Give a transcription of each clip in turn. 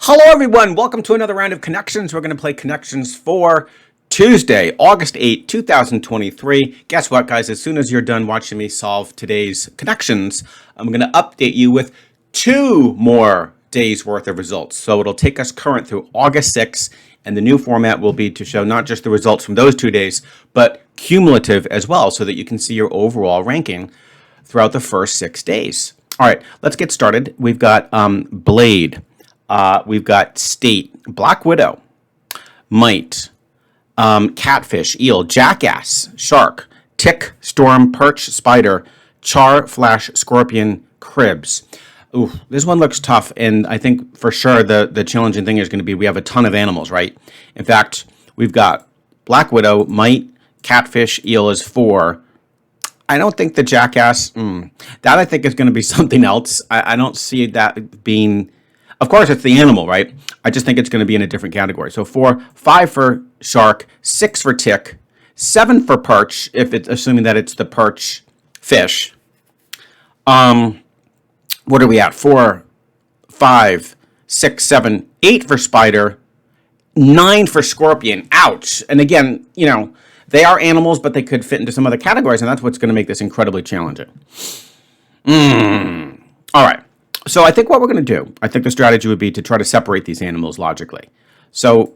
Hello, everyone. Welcome to another round of Connections. We're going to play Connections for Tuesday, August 8, 2023. Guess what, guys? As soon as you're done watching me solve today's Connections, I'm going to update you with 2 more days worth of results. So it'll take us current through August 6th, and the new format will be to show not just the results from those 2 days, but cumulative as well, so that you can see your overall ranking throughout the first 6 days. All right, let's get started. We've got Blade. We've got State, Black Widow, Mite, Catfish, Eel, Jackass, Shark, Tick, Storm, Perch, Spider, Char, Flash, Scorpion, Cribs. Ooh, this one looks tough, and I think for sure the challenging thing is going to be we have a ton of animals, right? In fact, we've got Black Widow, Mite, Catfish, Eel is 4. I don't think the Jackass, that I think is going to be something else. I don't see that being... Of course, it's the animal, right? I just think it's going to be in a different category. So 5 for shark, 6 for tick, 7 for perch, if it's assuming that it's the perch fish. What are we at? 4, 5, 6, 7, 8 for spider, 9 for scorpion. Ouch. And again, they are animals, but they could fit into some other categories, and that's what's going to make this incredibly challenging. All right. So I think what we're going to do, I think the strategy would be to try to separate these animals logically. So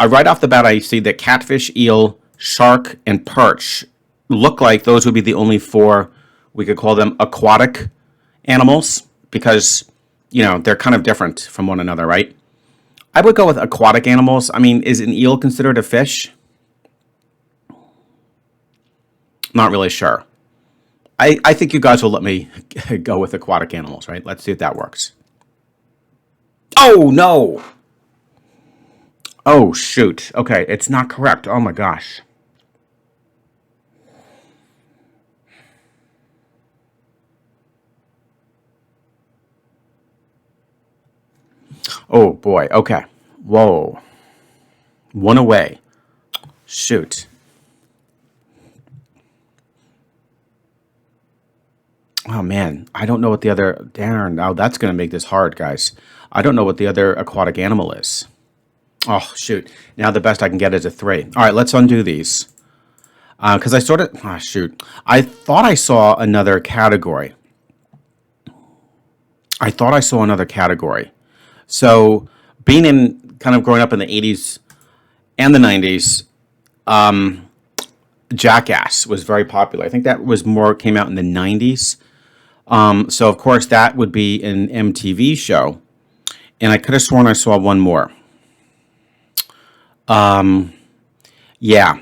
right off the bat, I see that catfish, eel, shark, and perch look like those would be the only 4, we could call them aquatic animals, because, they're kind of different from one another, right? I would go with aquatic animals. I mean, is an eel considered a fish? Not really sure. I think you guys will let me go with aquatic animals, right? Let's see if that works. Oh, no. Oh, shoot. Okay, it's not correct. Oh, my gosh. Oh, boy. Okay. Whoa. 1 away. Shoot. Oh, man. I don't know what the other... Darn. Now that's going to make this hard, guys. I don't know what the other aquatic animal is. Oh, shoot. Now the best I can get is a 3. All right, let's undo these. Because I sort of... Oh, shoot. I thought I saw another category. So, being in... Kind of growing up in the 80s and the 90s, Jackass was very popular. I think that was came out in the 90s. So, of course, that would be an MTV show. And I could have sworn I saw one more. Yeah.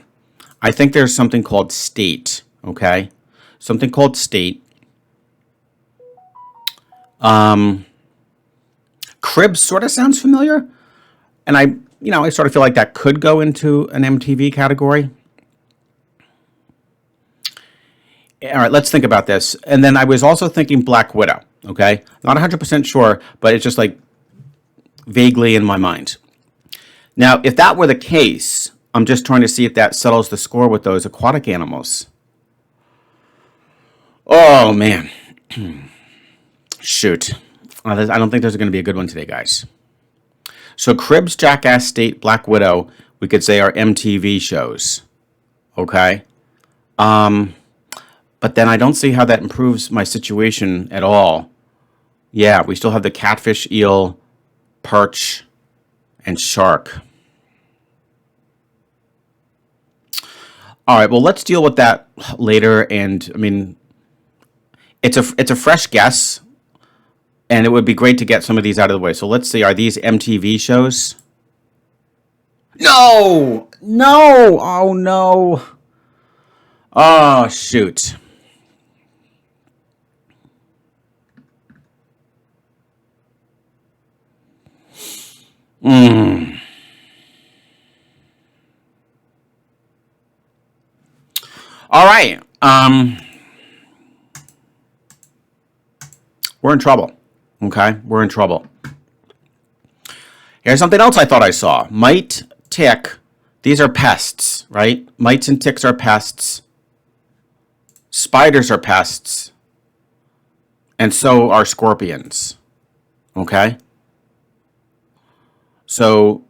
I think there's something called State, okay? Something called State. Cribs sort of sounds familiar. And I sort of feel like that could go into an MTV category. All right, let's think about this. And then I was also thinking Black Widow, okay? Not 100% sure, but it's just like vaguely in my mind. Now, if that were the case, I'm just trying to see if that settles the score with those aquatic animals. Oh, man. Shoot. I don't think there's going to be a good one today, guys. So Cribs, Jackass, State, Black Widow, we could say are MTV shows, okay? But then I don't see how that improves my situation at all. Yeah, we still have the catfish, eel, perch, and shark. All right, well, let's deal with that later. And I mean, it's a fresh guess, and it would be great to get some of these out of the way. So let's see, are these MTV shows? No! No! Oh, no. Oh, shoot. All right. We're in trouble. Okay? We're in trouble. Here's something else I thought I saw. Mite, tick. These are pests, right? Mites and ticks are pests. Spiders are pests. And so are scorpions. Okay? So,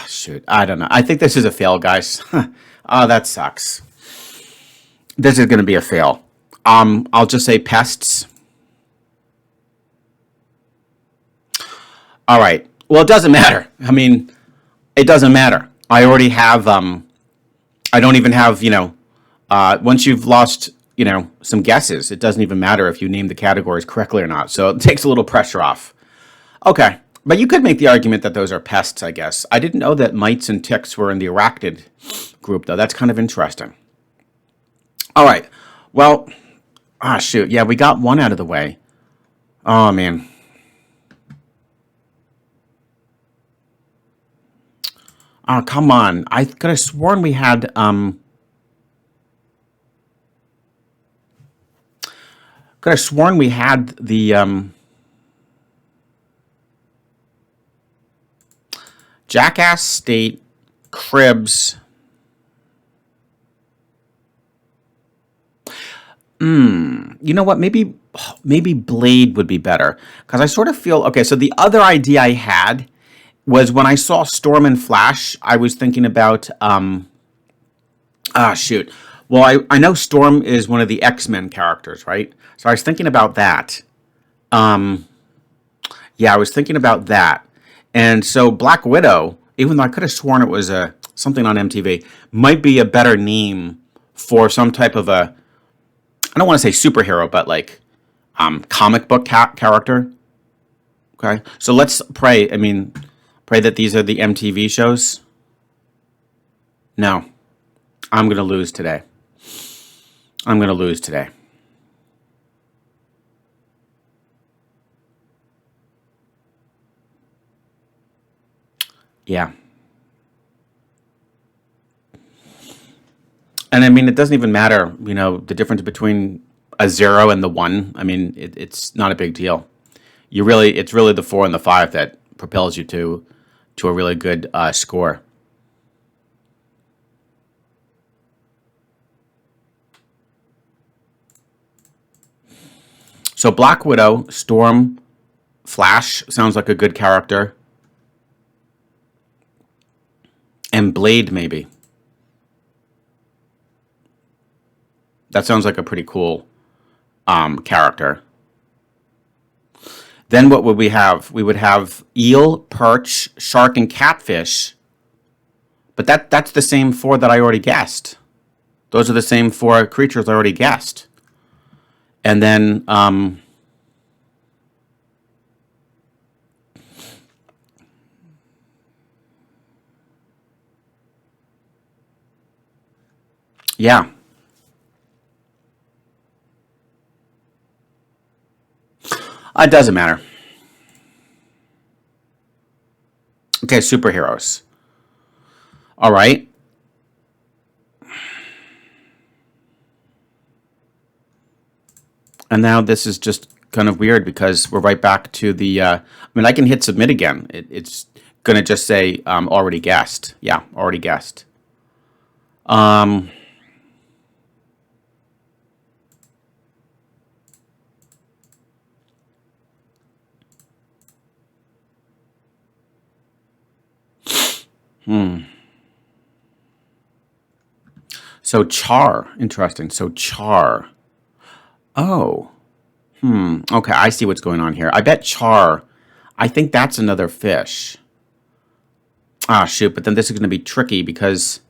shoot, I don't know. I think this is a fail, guys. Oh, that sucks. This is going to be a fail. I'll just say pests. All right. Well, it doesn't matter. I mean, it doesn't matter. I already have. I don't even have. Once you've lost, some guesses, it doesn't even matter if you name the categories correctly or not. So it takes a little pressure off. Okay. But you could make the argument that those are pests, I guess. I didn't know that mites and ticks were in the arachnid group, though. That's kind of interesting. All right. Well, shoot. Yeah, we got one out of the way. Oh, man. Oh, come on. I could have sworn we had, the, Jackass State, Cribs. You know what? Maybe Blade would be better because I sort of feel okay. So the other idea I had was when I saw Storm and Flash, I was thinking about shoot. Well, I know Storm is one of the X-Men characters, right? So I was thinking about that. Yeah, I was thinking about that. And so Black Widow, even though I could have sworn it was something on MTV, might be a better name for some type of I don't want to say superhero, but like comic book character. Okay, so let's pray. I mean, pray that these are the MTV shows. No, I'm gonna lose today. I'm gonna lose today. Yeah, and I mean, it doesn't even matter. The difference between a zero and the one. I mean, it's not a big deal. It's really the four and the five that propels you to a really good score. So Black Widow, Storm, Flash sounds like a good character, and Blade maybe. That sounds like a pretty cool character. Then what would we have? We would have eel, perch, shark, and catfish. But that's the same four that I already guessed. Those are the same four creatures I already guessed. And then yeah, it doesn't matter. Okay, superheroes. All right. And now this is just kind of weird because we're right back to the. I mean, I can hit submit again. It's going to just say already guessed. Yeah, already guessed. Um, so char, interesting. So char. Oh, okay. I see what's going on here. I bet char. I think that's another fish. Ah, shoot. But then this is going to be tricky because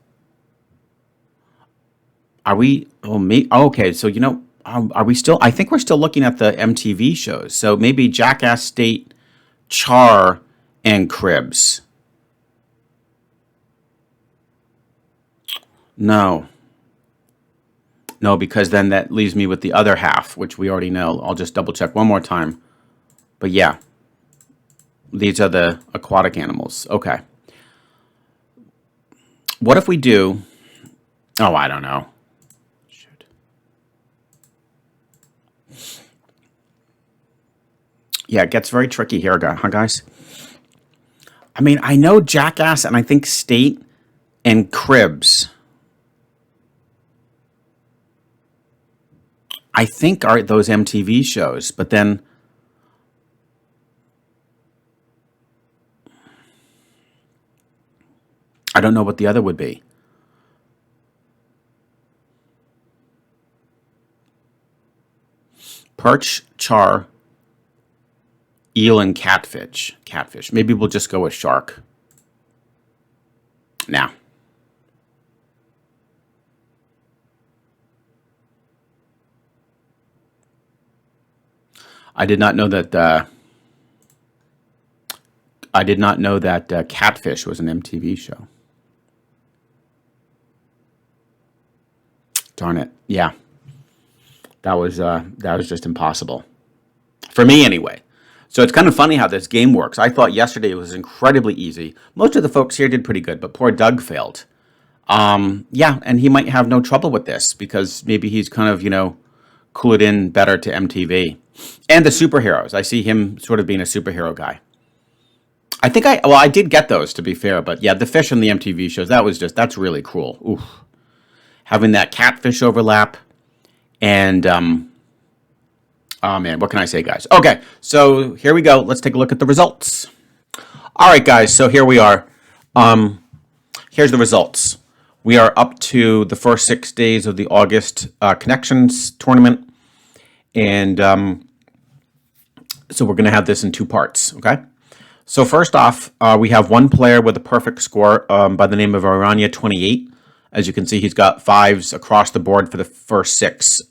are we? Oh, me. Oh, okay. So are we still? I think we're still looking at the MTV shows. So maybe Jackass State, Char, and Cribs. No, no, because then that leaves me with the other half, which we already know. I'll just double check one more time. But yeah, these are the aquatic animals. Okay. What if we do? Oh, I don't know. Shoot. Yeah, it gets very tricky here, huh, guys? I mean, I know Jackass and I think State and Cribs. I think are those MTV shows, but then don't know what the other would be. Perch, char, eel, and catfish. Catfish. Maybe we'll just go with shark. Now. I did not know that. Catfish was an MTV show. Darn it! Yeah, that was just impossible for me anyway. So it's kind of funny how this game works. I thought yesterday was incredibly easy. Most of the folks here did pretty good, but poor Doug failed. Yeah, and he might have no trouble with this because maybe he's kind of clued in better to MTV and the superheroes. I see him sort of being a superhero guy. I think I did get those, to be fair, but yeah, the fish on the MTV shows, that's really cruel. Oof. Having that catfish overlap and, oh man, what can I say, guys? Okay, so here we go. Let's take a look at the results. All right, guys, so here we are. Here's the results. We are up to the first 6 days of the August Connections tournament, and so we're going to have this in 2 parts, okay? So first off, we have one player with a perfect score by the name of Aranya28. As you can see, he's got 5s across the board for the first 6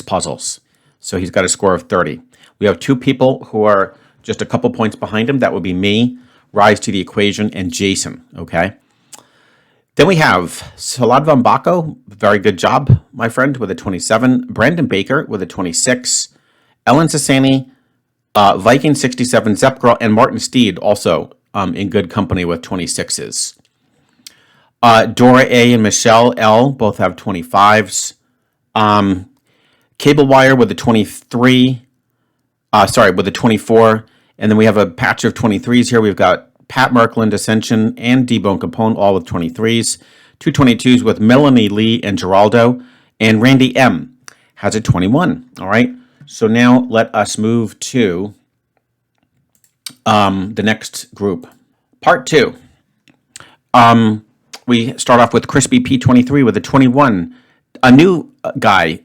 puzzles. So he's got a score of 30. We have 2 people who are just a couple points behind him. That would be me, Rise to the Equation, and Jason, okay? Then we have Salad Van Baco, very good job, my friend, with a 27. Brandon Baker with a 26. Ellen Sassani, Viking 67, Zepgirl, and Martin Steed also in good company with 26s. Dora A and Michelle L both have 25s. Cable Wire with a 23. With a 24. And then we have a patch of 23s here. We've got Pat Merkland, Ascension, and D-Bone Capone, all with 23s. 2 22s with Melanie Lee and Geraldo. And Randy M has a 21. All right. So now let us move to the next group. Part 2. We start off with Crispy P23 with a 21. A new guy,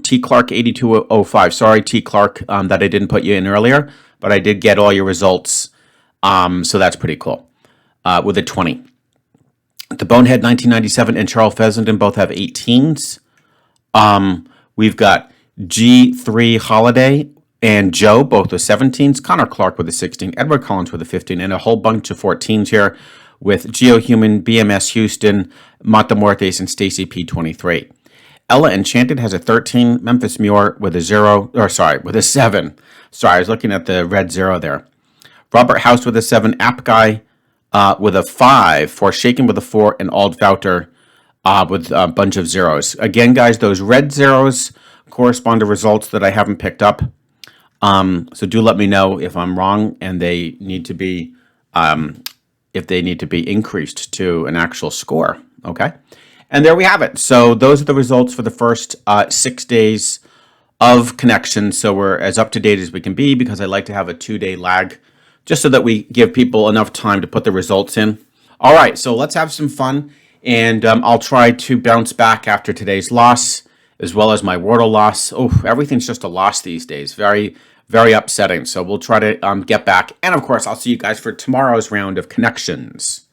T. Clark 8205. Sorry, T. Clark, that I didn't put you in earlier, but I did get all your results. So that's pretty cool. With a 20. The Bonehead 1997 and Charles Fessenden both have 18s. We've got G3 Holiday and Joe, both with 17s. Connor Clark with a 16. Edward Collins with a 15. And a whole bunch of 14s here with GeoHuman, BMS Houston, Mata Mortes, and Stacy P23. Ella Enchanted has a 13. Memphis Muir with a 7. Sorry, I was looking at the red 0 there. Robert House with a 7. App Guy with a 5. Forshaken with a 4. And Ald Vouter with a bunch of 0s. Again, guys, those red 0s correspond to results that I haven't picked up. So do let me know if I'm wrong and they need to be increased to an actual score. Okay. And there we have it. So those are the results for the first 6 days of Connections. So we're as up to date as we can be because I like to have a 2-day lag just so that we give people enough time to put the results in. All right. So let's have some fun. And I'll try to bounce back after today's loss as well as my Wordle loss. Oh, everything's just a loss these days. Very, very upsetting. So we'll try to get back. And of course, I'll see you guys for tomorrow's round of Connections.